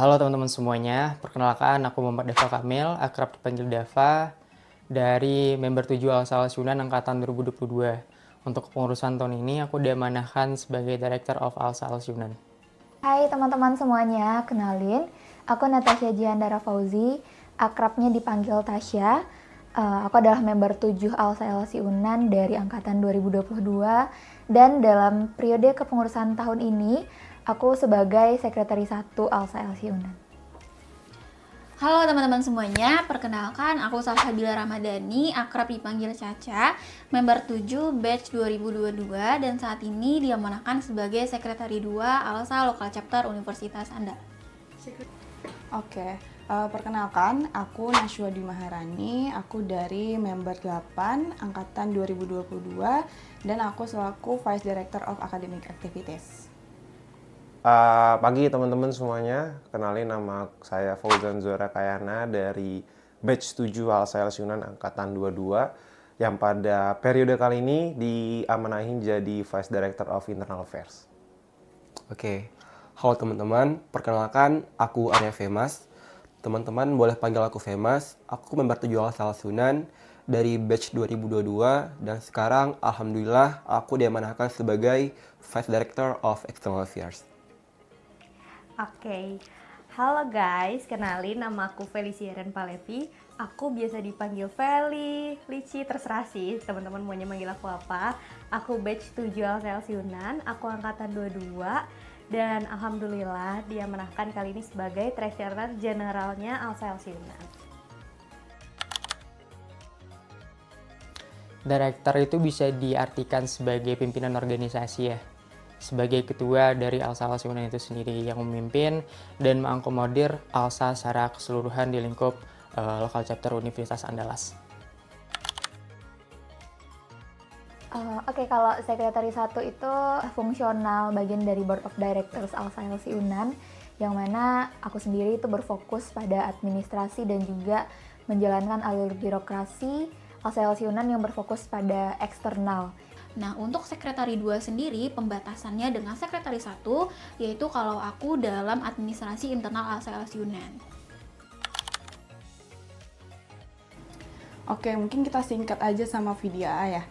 Halo teman-teman semuanya, perkenalkan aku Muhammad Dava Kamil, akrab dipanggil Dava, dari member 7 Al-Salah Yunan Angkatan 2022. Untuk kepengurusan tahun ini, aku diamanahkan sebagai Director of Al-Salah Yunan. Hai teman-teman semuanya, kenalin, aku Natasha Jiandara Fauzi, akrabnya dipanggil Tasya. Aku adalah member 7 Al-Salah Yunan dari Angkatan 2022, dan dalam periode kepengurusan tahun ini, aku sebagai Sekretaris 1 Al-Salah Yunan. Halo teman-teman semuanya, perkenalkan aku Salsabila Ramadhani, akrab dipanggil Caca, member 7 batch 2022 dan saat ini diamanahkan sebagai Sekretari 2 ALSA Lokal Chapter Universitas Andalas. Perkenalkan, aku Nashwadi Maharani, aku dari member 8 Angkatan 2022 dan aku selaku Vice Director of Academic Activities. Pagi teman-teman semuanya, kenalin nama saya Fauzan Zuhra Kayana dari batch 7 Al-Salah Yunan Angkatan 22 yang pada periode kali ini diamanahin jadi Vice Director of Internal Affairs. Halo teman-teman, perkenalkan aku Arya Femas. Teman-teman boleh panggil aku Femas, aku member 7 Al-Salah Yunan dari batch 2022 dan sekarang alhamdulillah aku diamanahkan sebagai Vice Director of External Affairs. Halo guys, kenalin nama aku Felicia Ren Palevi. Aku biasa dipanggil Feli, Lici, terserah sih teman-teman maunya manggil aku apa. Aku batch 7 Al-Salah Yunan, aku angkatan 22 dan alhamdulillah diamanahkan kali ini sebagai Treasurer Generalnya Al-Salah Yunan. Director itu bisa diartikan sebagai pimpinan organisasi ya, sebagai ketua dari Al-Salah Yunan itu sendiri yang memimpin dan mengakomodir ALSA secara keseluruhan di lingkup lokal chapter Universitas Andalas. Kalau Sekretaris 1 itu fungsional bagian dari Board of Directors Al-Salah Yunan, yang mana aku sendiri itu berfokus pada administrasi dan juga menjalankan alur birokrasi Al-Salah Yunan yang berfokus pada eksternal. Nah, untuk Sekretari 2 sendiri, pembatasannya dengan Sekretari 1, yaitu kalau aku dalam administrasi internal Al-Salah Yunan. Mungkin kita singkat aja sama VDA ya.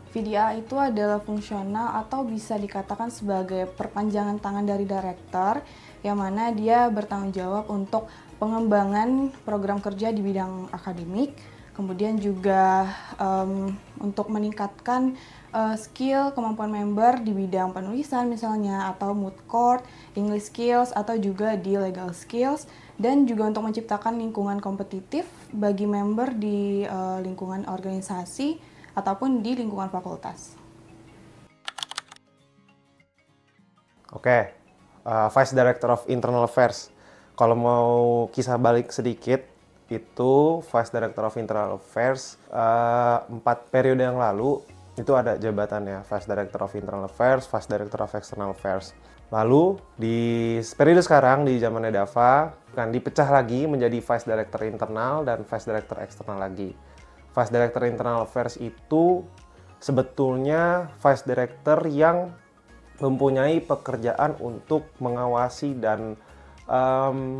VDA itu adalah fungsional atau bisa dikatakan sebagai perpanjangan tangan dari Director, yang mana dia bertanggung jawab untuk pengembangan program kerja di bidang akademik, kemudian juga untuk meningkatkan skill kemampuan member di bidang penulisan misalnya, atau moot court, English skills, atau juga di legal skills, dan juga untuk menciptakan lingkungan kompetitif bagi member di lingkungan organisasi ataupun di lingkungan fakultas. Vice Director of Internal Affairs. Kalau mau kisah balik sedikit, itu Vice Director of Internal Affairs 4 periode yang lalu itu ada jabatannya Vice Director of Internal Affairs, Vice Director of External Affairs. Lalu di periode sekarang di zamannya Dava kan dipecah lagi menjadi Vice Director Internal dan Vice Director External lagi. Vice Director Internal Affairs itu sebetulnya Vice Director yang mempunyai pekerjaan untuk mengawasi dan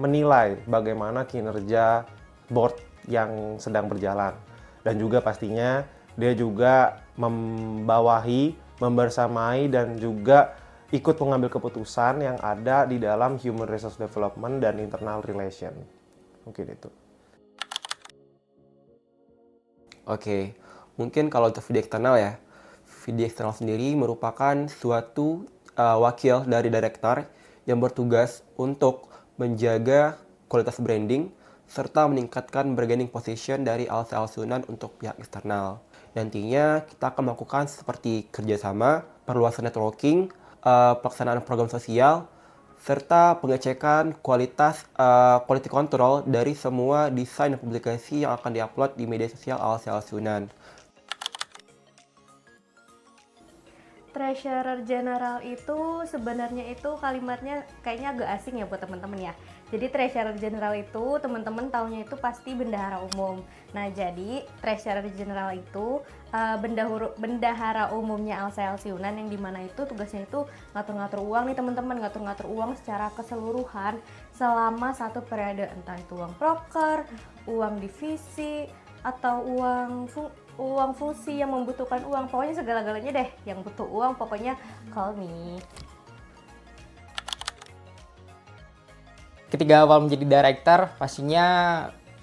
menilai bagaimana kinerja board yang sedang berjalan, dan juga pastinya dia juga membawahi, membersamai, dan juga ikut mengambil keputusan yang ada di dalam Human Resource Development dan Internal Relation. Mungkin itu. Mungkin kalau untuk VD eksternal ya, VD eksternal sendiri merupakan suatu wakil dari Director yang bertugas untuk menjaga kualitas branding serta meningkatkan bargaining position dari Al-Salah Yunan untuk pihak eksternal. Nantinya kita akan melakukan seperti kerjasama, perluasan networking, pelaksanaan program sosial, serta pengecekan kualitas quality control dari semua desain dan publikasi yang akan diupload di media sosial Al-Salah Yunan. Treasurer General itu sebenarnya itu kalimatnya kayaknya agak asing ya buat teman-teman ya. Jadi Treasurer General itu teman-teman taunya itu pasti bendahara umum. Nah, jadi Treasurer General itu bendahara umumnya LCLC Unan, yang dimana itu tugasnya itu ngatur-ngatur uang nih teman-teman, ngatur-ngatur uang secara keseluruhan selama satu periode, entah itu uang proker, uang divisi, atau uang fungsi yang membutuhkan uang. Pokoknya segala-galanya deh yang butuh uang, pokoknya call me. Ketika awal menjadi director, pastinya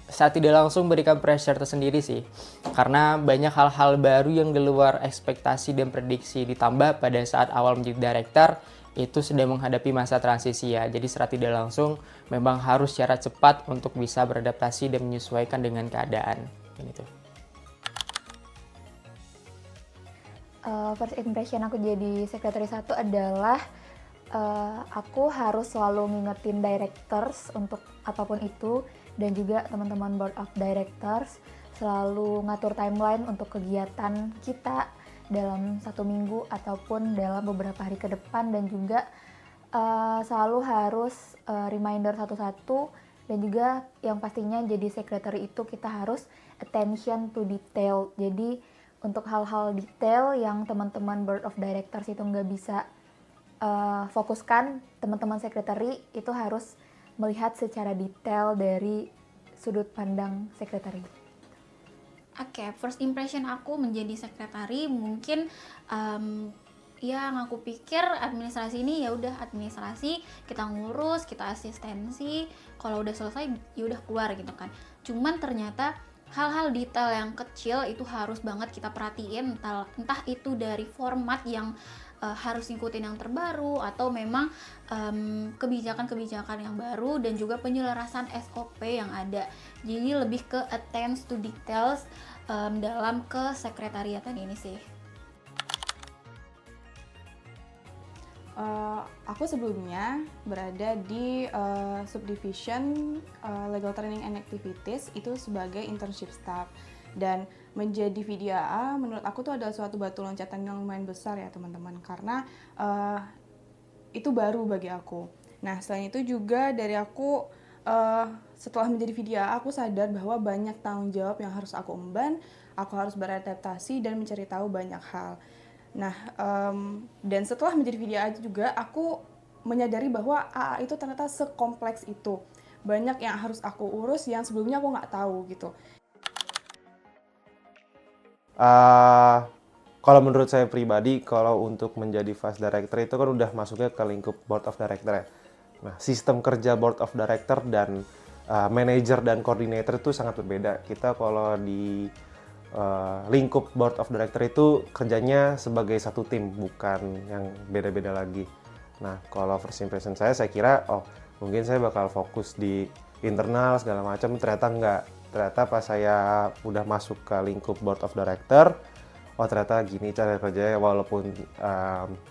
saat tidak langsung berikan pressure tersendiri sih. Karena banyak hal-hal baru yang di luar ekspektasi dan prediksi. Ditambah pada saat awal menjadi director, itu sedang menghadapi masa transisi ya. Jadi secara tidak langsung memang harus secara cepat untuk bisa beradaptasi dan menyesuaikan dengan keadaan. Gitu. First impression aku jadi sekretaris 1 adalah aku harus selalu ngingetin directors untuk apapun itu, dan juga teman-teman board of directors selalu ngatur timeline untuk kegiatan kita dalam 1 minggu ataupun dalam beberapa hari ke depan, dan juga selalu harus reminder satu-satu, dan juga yang pastinya jadi secretary itu kita harus attention to detail. Jadi untuk hal-hal detail yang teman-teman board of directors itu nggak bisa fokuskan, teman-teman sekretari itu harus melihat secara detail dari sudut pandang sekretari. Oke, first impression aku menjadi sekretari mungkin yang aku pikir administrasi ini ya udah administrasi, kita ngurus, kita asistensi, kalau udah selesai ya udah keluar gitu kan. Cuman ternyata hal-hal detail yang kecil itu harus banget kita perhatiin, entah itu dari format yang harus ngikutin yang terbaru, atau memang kebijakan-kebijakan yang baru, dan juga penyelarasan SOP yang ada. Jadi lebih ke attend to details dalam kesekretariatan ini sih. Aku sebelumnya berada di subdivision legal training and activities itu sebagai internship staff, dan menjadi VDAA menurut aku tuh adalah suatu batu loncatan yang lumayan besar ya teman-teman, karena itu baru bagi aku. Nah, selain itu juga dari aku setelah menjadi VDAA aku sadar bahwa banyak tanggung jawab yang harus aku emban, aku harus beradaptasi dan mencari tahu banyak hal. Nah, dan setelah menjadi VDAA juga aku menyadari bahwa AA itu ternyata sekompleks itu. Banyak yang harus aku urus yang sebelumnya aku nggak tahu gitu. Kalau menurut saya pribadi, kalau untuk menjadi vice director itu kan udah masuknya ke lingkup board of director ya. Nah, sistem kerja board of director dan manager dan coordinator itu sangat berbeda. Kita kalau di lingkup board of director itu kerjanya sebagai satu tim, bukan yang beda-beda lagi. Nah, kalau first impression saya kira, mungkin saya bakal fokus di internal segala macam, ternyata enggak. Ternyata pas saya udah masuk ke lingkup board of director, ternyata gini cara kerjanya. Walaupun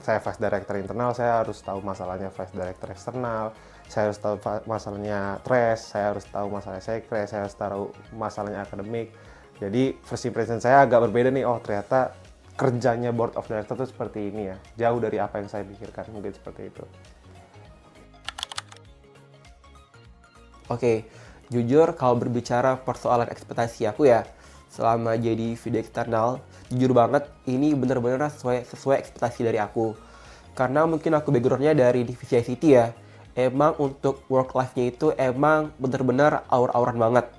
saya vice director internal, saya harus tahu masalahnya vice director eksternal, saya harus tahu masalahnya trash, saya harus tahu masalah sekre, saya harus tahu masalahnya akademik. Jadi first impression saya agak berbeda nih, ternyata kerjanya board of director itu seperti ini ya, jauh dari apa yang saya pikirkan, mungkin seperti itu. Oke, jujur kalau berbicara persoalan ekspektasi aku ya, selama jadi VD eksternal, jujur banget ini benar-benar sesuai ekspektasi dari aku. Karena mungkin aku backgroundnya dari divisi ICT ya, emang untuk work life-nya itu emang benar-benar aur-auran banget.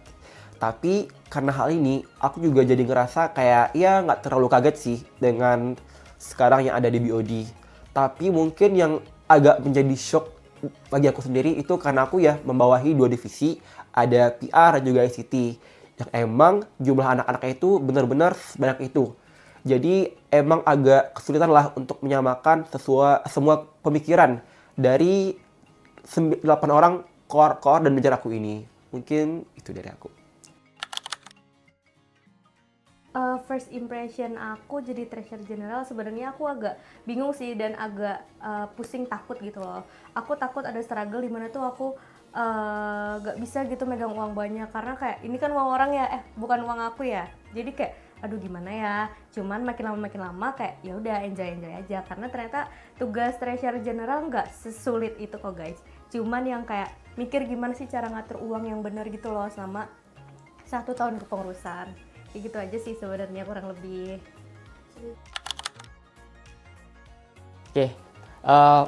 Tapi karena hal ini, aku juga jadi ngerasa kayak ya nggak terlalu kaget sih dengan sekarang yang ada di BOD. Tapi mungkin yang agak menjadi shock bagi aku sendiri itu karena aku ya membawahi 2 divisi, ada PR dan juga ICT. Yang emang jumlah anak-anaknya itu benar-benar sebanyak itu. Jadi emang agak kesulitan lah untuk menyamakan semua pemikiran dari 8 orang core dan manajer aku ini. Mungkin itu dari aku. First impression aku jadi treasurer general, sebenarnya aku agak bingung sih dan agak pusing, takut gitu loh. Aku takut ada struggle di mana tuh aku gak bisa gitu megang uang banyak, karena kayak ini kan uang orang ya, bukan uang aku ya. Jadi kayak aduh gimana ya. Cuman makin lama kayak ya udah enjoy aja, karena ternyata tugas treasurer general nggak sesulit itu kok guys. Cuman yang kayak mikir gimana sih cara ngatur uang yang benar gitu loh selama 1 tahun kepengurusan. Kayak gitu aja sih sebenarnya kurang lebih. Oke,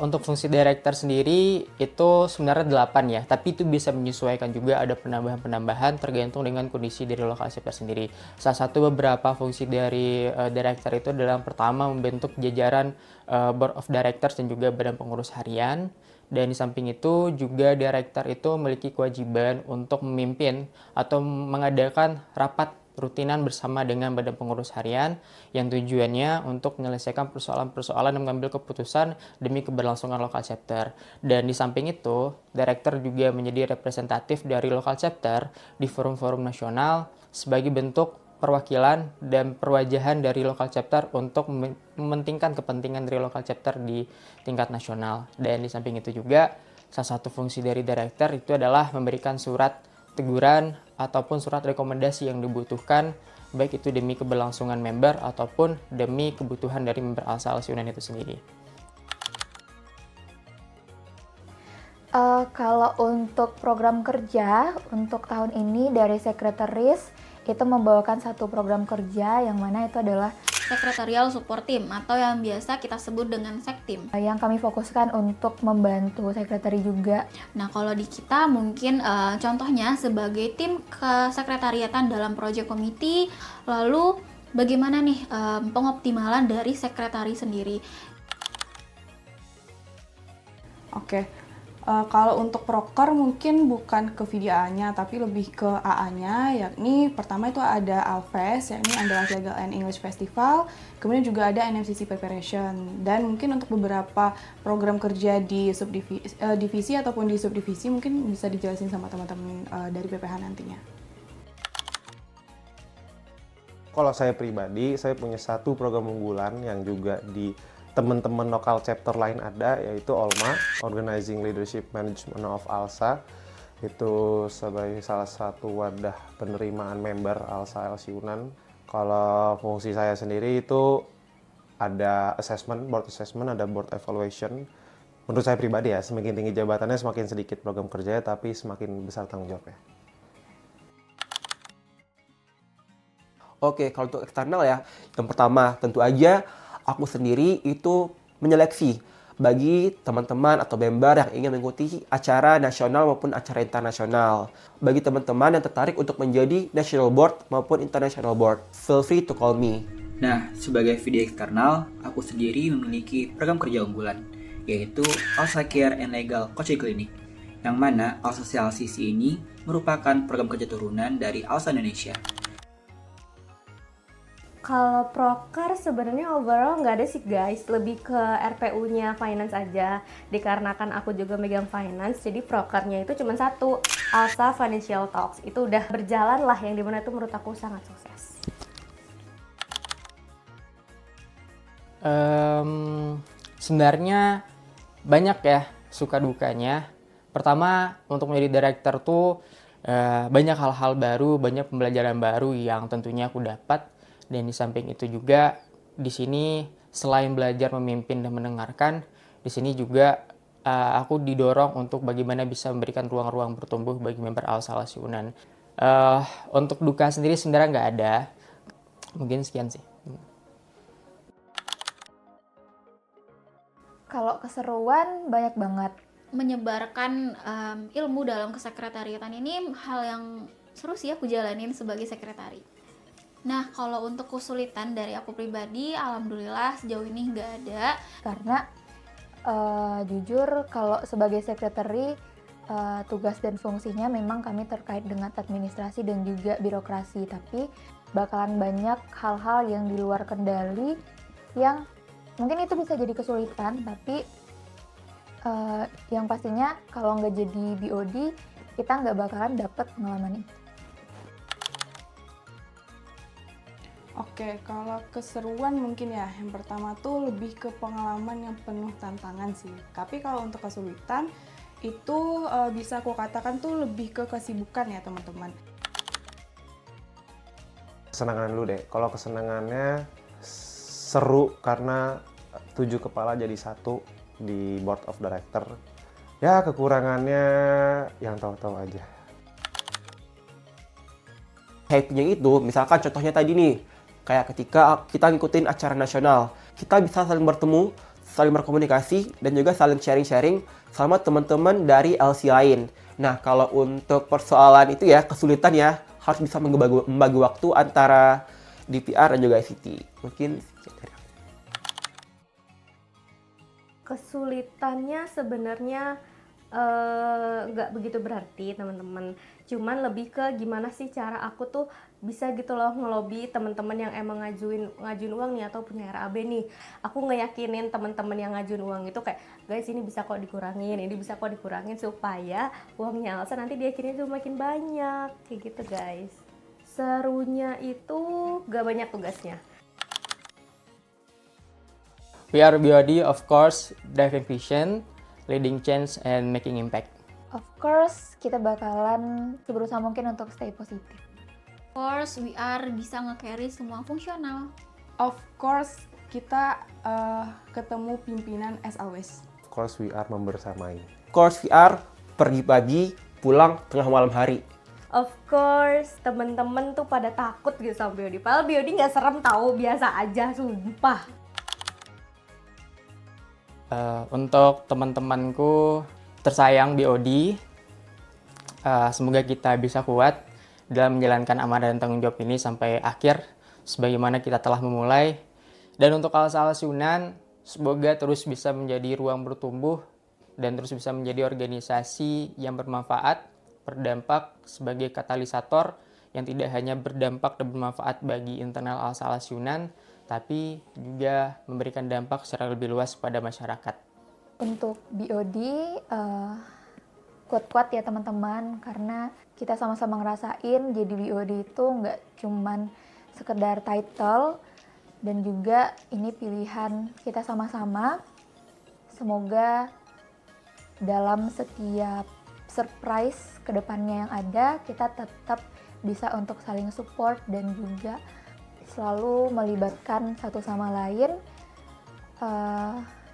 untuk fungsi director sendiri itu sebenarnya 8 ya, tapi itu bisa menyesuaikan juga, ada penambahan-penambahan tergantung dengan kondisi dari local chapter sendiri. Salah satu beberapa fungsi dari director itu adalah pertama membentuk jajaran board of directors dan juga badan pengurus harian. Dan di samping itu juga director itu memiliki kewajiban untuk memimpin atau mengadakan rapat rutinan bersama dengan badan pengurus harian yang tujuannya untuk menyelesaikan persoalan-persoalan dan mengambil keputusan demi keberlangsungan local chapter. Dan di samping itu, director juga menjadi representatif dari local chapter di forum-forum nasional sebagai bentuk perwakilan dan perwajahan dari local chapter untuk mementingkan kepentingan dari local chapter di tingkat nasional. Dan di samping itu juga, salah satu fungsi dari director itu adalah memberikan surat teguran ataupun surat rekomendasi yang dibutuhkan, baik itu demi keberlangsungan member ataupun demi kebutuhan dari member ALSA LC Unan itu sendiri. Kalau untuk program kerja untuk tahun ini dari Sekretaris itu membawakan satu program kerja yang mana itu adalah Secretarial Support Team atau yang biasa kita sebut dengan Sektim. yang kami fokuskan untuk membantu sekretari juga. Nah, kalau di kita mungkin contohnya sebagai tim kesekretariatan dalam project committee, lalu bagaimana nih pengoptimalan dari sekretari sendiri? Oke. Kalau untuk proker mungkin bukan ke VDA-nya tapi lebih ke AA-nya, yakni pertama itu ada ALFES, yakni Andalas Legal and English Festival, kemudian juga ada NMCC Preparation, dan mungkin untuk beberapa program kerja di divisi ataupun di subdivisi mungkin bisa dijelasin sama teman-teman dari PPH nantinya. Kalau saya pribadi, saya punya satu program unggulan yang juga di teman-teman lokal chapter lain ada, yaitu OLMA, Organizing Leadership Management of ALSA. Itu sebagai salah satu wadah penerimaan member ALSA LC Unan. Kalau fungsi saya sendiri itu ada assessment, board assessment, ada board evaluation. Menurut saya pribadi ya, semakin tinggi jabatannya semakin sedikit program kerjanya, tapi semakin besar tanggung jawabnya. Oke, kalau untuk eksternal ya, yang pertama tentu aja aku sendiri itu menyeleksi bagi teman-teman atau member yang ingin mengikuti acara nasional maupun acara internasional. Bagi teman-teman yang tertarik untuk menjadi national board maupun international board, feel free to call me. Nah, sebagai VD eksternal, aku sendiri memiliki program kerja unggulan, yaitu ALSA Care and Legal Coaching Clinic, yang mana ALSA CLCC ini merupakan program kerja turunan dari ALSA Indonesia. Kalau proker sebenarnya overall nggak ada sih guys, lebih ke RPU-nya finance aja. Dikarenakan aku juga megang finance, jadi prokernya itu cuma satu, ALSA Financial Talks. Itu udah berjalan lah, yang dimana itu menurut aku sangat sukses. Sebenarnya banyak ya suka dukanya. Pertama, untuk menjadi director tuh banyak hal-hal baru, banyak pembelajaran baru yang tentunya aku dapat. Dan di samping itu juga di sini selain belajar memimpin dan mendengarkan, di sini juga aku didorong untuk bagaimana bisa memberikan ruang-ruang bertumbuh bagi member ALSA LC Unan. Untuk duka sendiri sebenarnya nggak ada. Mungkin sekian sih. Kalau keseruan banyak banget. Menyebarkan ilmu dalam kesekretariatan ini hal yang seru sih aku jalanin sebagai sekretari. Nah, kalau untuk kesulitan dari aku pribadi, alhamdulillah sejauh ini nggak ada. Karena jujur kalau sebagai sekretari tugas dan fungsinya memang kami terkait dengan administrasi dan juga birokrasi, tapi bakalan banyak hal-hal yang di luar kendali yang mungkin itu bisa jadi kesulitan, tapi yang pastinya kalau nggak jadi BOD kita nggak bakalan dapet pengalaman itu. Oke, kalau keseruan mungkin ya, yang pertama tuh lebih ke pengalaman yang penuh tantangan sih. Tapi kalau untuk kesulitan, itu bisa aku katakan tuh lebih ke kesibukan ya teman-teman. Kesenangan dulu deh. Kalau kesenangannya seru karena 7 kepala jadi satu di board of director. Ya kekurangannya yang tahu-tahu aja. Happy-nya itu, misalkan contohnya tadi nih, kayak ketika kita ngikutin acara nasional, kita bisa saling bertemu, saling berkomunikasi, dan juga saling sharing-sharing sama teman-teman dari LC lain. Nah, kalau untuk persoalan itu ya, kesulitan ya, harus bisa membagi waktu antara DPR dan juga ICT. Mungkin sekian dari aku. Kesulitannya sebenarnya nggak begitu berarti teman-teman, cuman lebih ke gimana sih cara aku tuh bisa gitu loh ngelobi teman-teman yang emang ngajuin uang nih atau punya RAB nih. Aku ngeyakinin teman-teman yang ngajuin uang itu kayak, guys ini bisa kok dikurangin, ini bisa kok dikurangin supaya uangnya Elsa nanti di akhirnya tuh makin banyak kayak gitu guys. Serunya itu gak banyak tugasnya. We are BOD, of course, driving vision, leading change, and making impact. Of course, kita bakalan seberusaha mungkin untuk stay positif. Of course, we are bisa nge-carry semua fungsional. Of course, kita ketemu pimpinan as always. Of course we are membersamai. Course VR, pergi pagi, pulang tengah malam hari. Of course, temen-temen tuh pada takut gitu sama BOD. Padahal BOD nggak serem tahu, biasa aja, sumpah. Untuk teman-temanku tersayang BOD, semoga kita bisa kuat dalam menjalankan amanah dan tanggung jawab ini sampai akhir, sebagaimana kita telah memulai. Dan untuk Alsa-Alsi Unan, semoga terus bisa menjadi ruang bertumbuh dan terus bisa menjadi organisasi yang bermanfaat, berdampak sebagai katalisator yang tidak hanya berdampak dan bermanfaat bagi internal Alsa-Alsi Unan, tapi juga memberikan dampak secara lebih luas kepada masyarakat. Untuk BOD, kuat-kuat ya teman-teman, karena kita sama-sama ngerasain jadi BOD itu nggak cuman sekedar title, dan juga ini pilihan kita sama-sama. Semoga dalam setiap surprise kedepannya yang ada, kita tetap bisa untuk saling support dan juga selalu melibatkan satu sama lain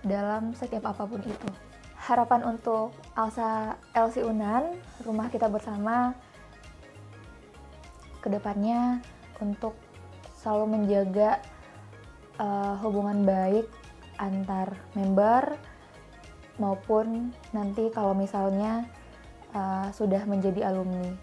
dalam setiap apapun itu. Harapan untuk Alsa-LC Unan, rumah kita bersama, kedepannya untuk selalu menjaga hubungan baik antar member maupun nanti kalau misalnya sudah menjadi alumni.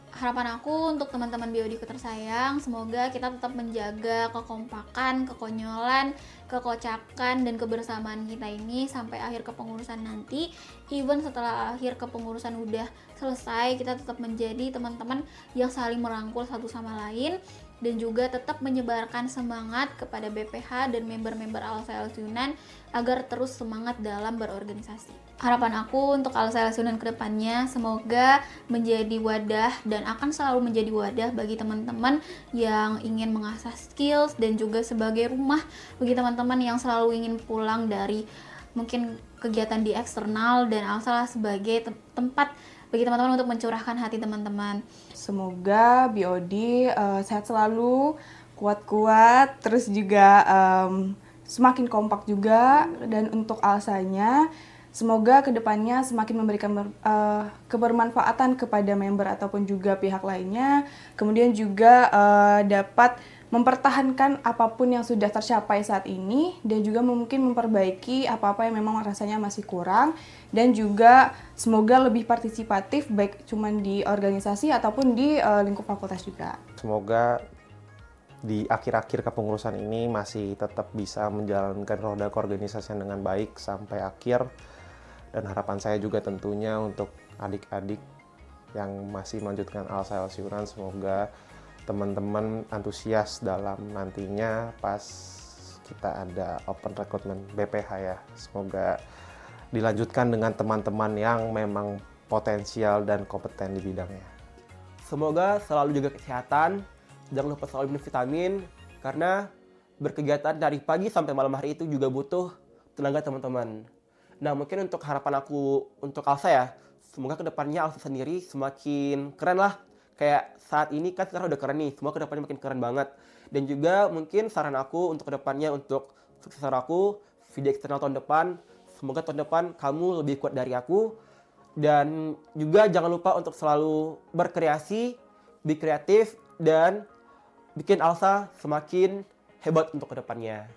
Harapan aku untuk teman-teman BOD ku tersayang, semoga kita tetap menjaga kekompakan, kekonyolan, kekocakan, dan kebersamaan kita ini sampai akhir kepengurusan nanti. Even setelah akhir kepengurusan udah selesai, kita tetap menjadi teman-teman yang saling merangkul satu sama lain, dan juga tetap menyebarkan semangat kepada BPH dan member-member Alsa-LC Unan agar terus semangat dalam berorganisasi. Harapan aku untuk Alsa-LC Unan kedepannya semoga menjadi wadah dan akan selalu menjadi wadah bagi teman-teman yang ingin mengasah skills, dan juga sebagai rumah bagi teman-teman yang selalu ingin pulang dari mungkin kegiatan di eksternal, dan Alsa sebagai tempat bagi teman-teman untuk mencurahkan hati teman-teman. Semoga BOD sehat selalu, kuat-kuat, terus juga semakin kompak juga. Dan untuk Alsanya, semoga kedepannya semakin memberikan kebermanfaatan kepada member ataupun juga pihak lainnya. Kemudian juga dapat mempertahankan apapun yang sudah tercapai saat ini, dan juga mungkin memperbaiki apa-apa yang memang rasanya masih kurang, dan juga semoga lebih partisipatif baik cuman di organisasi ataupun di lingkup fakultas juga. Semoga di akhir-akhir kepengurusan ini masih tetap bisa menjalankan roda keorganisasian dengan baik sampai akhir. Dan harapan saya juga tentunya untuk adik-adik yang masih melanjutkan Alsa-LC Unan, semoga teman-teman antusias dalam nantinya pas kita ada open recruitment BPH ya. Semoga dilanjutkan dengan teman-teman yang memang potensial dan kompeten di bidangnya. Semoga selalu jaga kesehatan, jangan lupa selalu minum vitamin, karena berkegiatan dari pagi sampai malam hari itu juga butuh tenaga teman-teman. Nah, mungkin untuk harapan aku untuk Alsa ya, semoga kedepannya Alsa sendiri semakin keren lah. Kayak saat ini kan sekarang udah keren nih, semua kedepannya makin keren banget. Dan juga mungkin saran aku untuk kedepannya untuk suksesor aku, video eksternal tahun depan, Semoga tahun depan kamu lebih kuat dari aku. Dan juga jangan lupa untuk selalu berkreasi, be kreatif, dan bikin Alsa semakin hebat untuk kedepannya.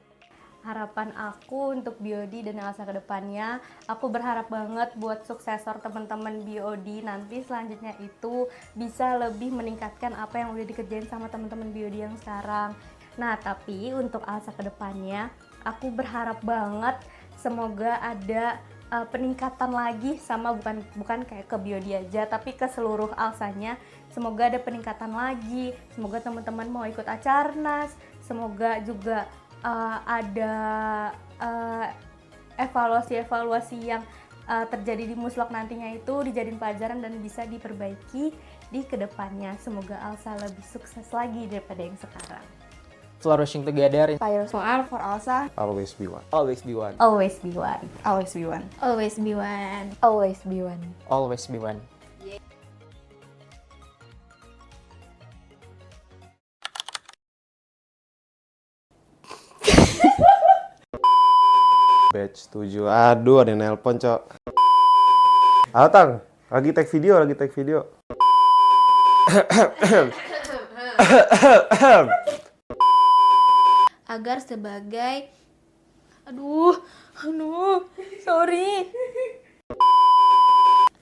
Harapan aku untuk BOD dan Elsa ke depannya, aku berharap banget buat suksesor teman-teman BOD nanti selanjutnya itu bisa lebih meningkatkan apa yang udah dikerjain sama teman-teman BOD yang sekarang. Nah, tapi untuk Elsa ke depannya, aku berharap banget semoga ada peningkatan lagi, sama bukan kayak ke BOD aja, tapi ke seluruh Alsanya. Semoga ada peningkatan lagi, semoga teman-teman mau ikut Acarnas, semoga juga ada evaluasi-evaluasi yang terjadi di Muslok nantinya itu dijadiin pelajaran dan bisa diperbaiki di kedepannya. Semoga Alsa lebih sukses lagi daripada yang sekarang. Flourishing together. Fire Soal for Alsa, Always be one. Always be one. Always be one. always be one. Always be one. always be one. Always be one. Batch 7. Aduh, ada yang nelpon, Cok. Halo, Tang. Lagi take video. Agar sebagai aduh, sorry.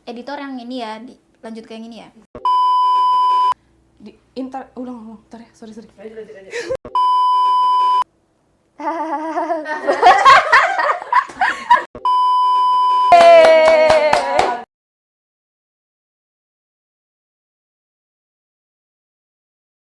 Editor yang ini ya, lanjut ke yang ini ya. Ulang, sorry.